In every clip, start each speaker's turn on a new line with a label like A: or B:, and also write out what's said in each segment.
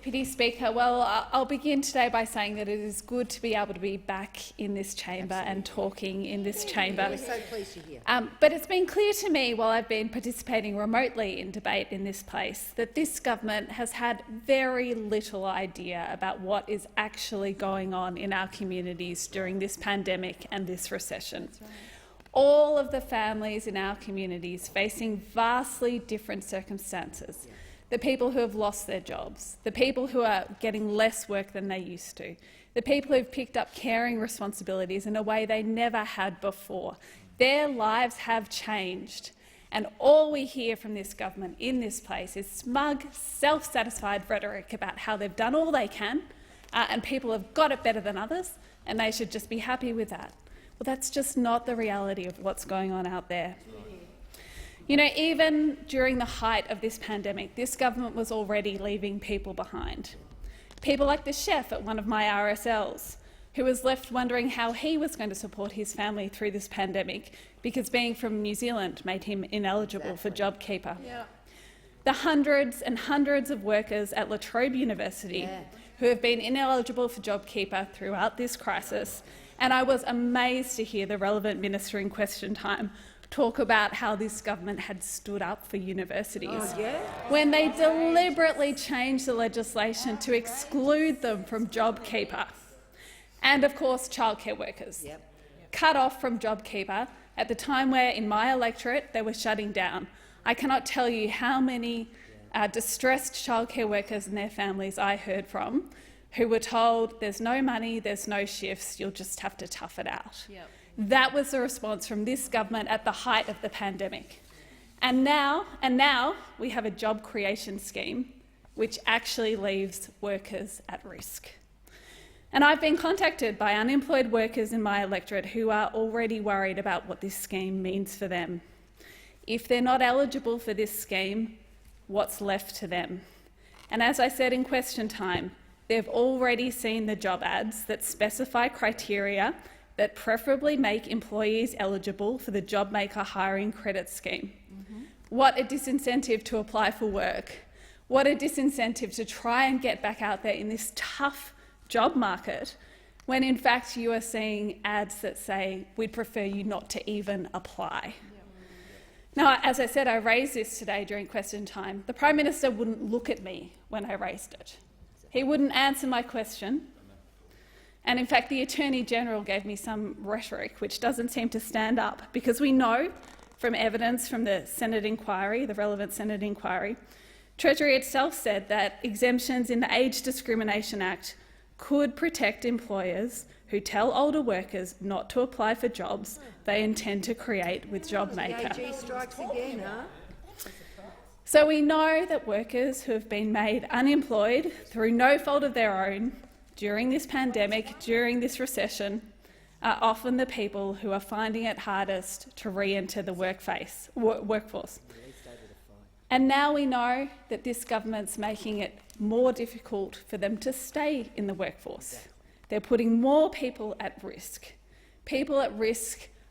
A: Deputy Speaker. Well, I'll begin today by saying that it is good to be able to be back in this chamber and talking in this chamber.
B: We're so pleased you're here.
A: But it's been clear to me while I've been participating remotely in debate in this place that this government has had very little idea about what is actually going on in our communities during this pandemic and this recession. Right. All of the families in our communities facing vastly different circumstances. Yeah. The people who have lost their jobs, the people who are getting less work than they used to, the people who have picked up caring responsibilities in a way they never had before. Their lives have changed, and all we hear from this government in this place is smug, self-satisfied rhetoric about how they've done all they can and people have got it better than others and they should just be happy with that. Well, that's just not the reality of what's going on out there. You know, even during the height of this pandemic, this government was already leaving people behind. People like the chef at one of my RSLs, who was left wondering how he was going to support his family through this pandemic because being from New Zealand made him ineligible for JobKeeper. Yeah. The hundreds and hundreds of workers at La Trobe University who have been ineligible for JobKeeper throughout this crisis, and I was amazed to hear the relevant minister in question time talk about how this government had stood up for universities when they deliberately changed the legislation to exclude them from JobKeeper. And, of course, childcare workers, cut off from JobKeeper at the time where, in my electorate, they were shutting down. I cannot tell you how many distressed childcare workers and their families I heard from who were told there's no money, there's no shifts, you'll just have to tough it out. Yep. That was the response from this government at the height of the pandemic. And now we have a job creation scheme which actually leaves workers at risk. And I've been contacted by unemployed workers in my electorate who are already worried about what this scheme means for them. If they're not eligible for this scheme, what's left to them? And as I said in question time, they've already seen the job ads that specify criteria that preferably make employees eligible for the JobMaker Hiring Credit scheme. What a disincentive to apply for work. What a disincentive to try and get back out there in this tough job market when in fact you are seeing ads that say we'd prefer you not to even apply. Now, as I said, I raised this today during question time. The Prime Minister wouldn't look at me when I raised it. He wouldn't answer my question. And in fact, the Attorney-General gave me some rhetoric which doesn't seem to stand up, because we know from evidence from the Senate inquiry, the relevant Senate inquiry, Treasury itself said that exemptions in the Age Discrimination Act could protect employers who tell older workers not to apply for jobs they intend to create with JobMaker.
B: The AG strikes again, huh?
A: So we know that workers who have been made unemployed through no fault of their own during this pandemic, during this recession, are often the people who are finding it hardest to re-enter the workforce. And now we know that this government's making it more difficult for them to stay in the workforce. They're putting more people at risk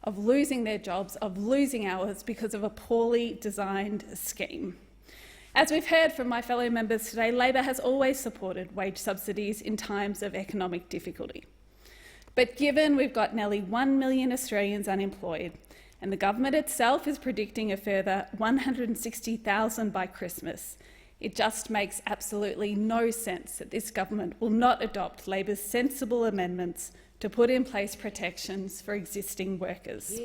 A: of losing their jobs, of losing hours because of a poorly designed scheme. As we've heard from my fellow members today, Labor has always supported wage subsidies in times of economic difficulty. But given we've got nearly 1 million Australians unemployed, and the government itself is predicting a further 160,000 by Christmas, it just makes absolutely no sense that this government will not adopt Labor's sensible amendments to put in place protections for existing workers.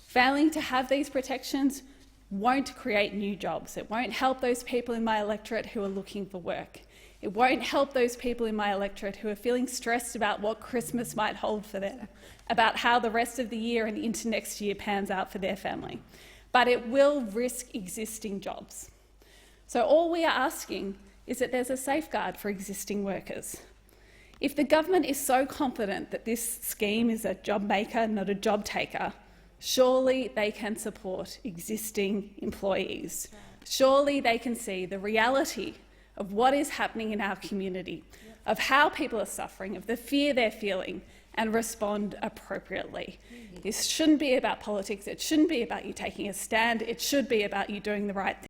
A: Failing to have these protections won't create new jobs. It won't help those people in my electorate who are looking for work. It won't help those people in my electorate who are feeling stressed about what Christmas might hold for them, about how the rest of the year and into next year pans out for their family. But it will risk existing jobs. So all we are asking is that there's a safeguard for existing workers. If the government is so confident that this scheme is a job maker, not a job taker, surely they can support existing employees. Surely they can see the reality of what is happening in our community, of how people are suffering, of the fear they're feeling, and respond appropriately. This shouldn't be about politics. It shouldn't be about you taking a stand. It should be about you doing the right thing.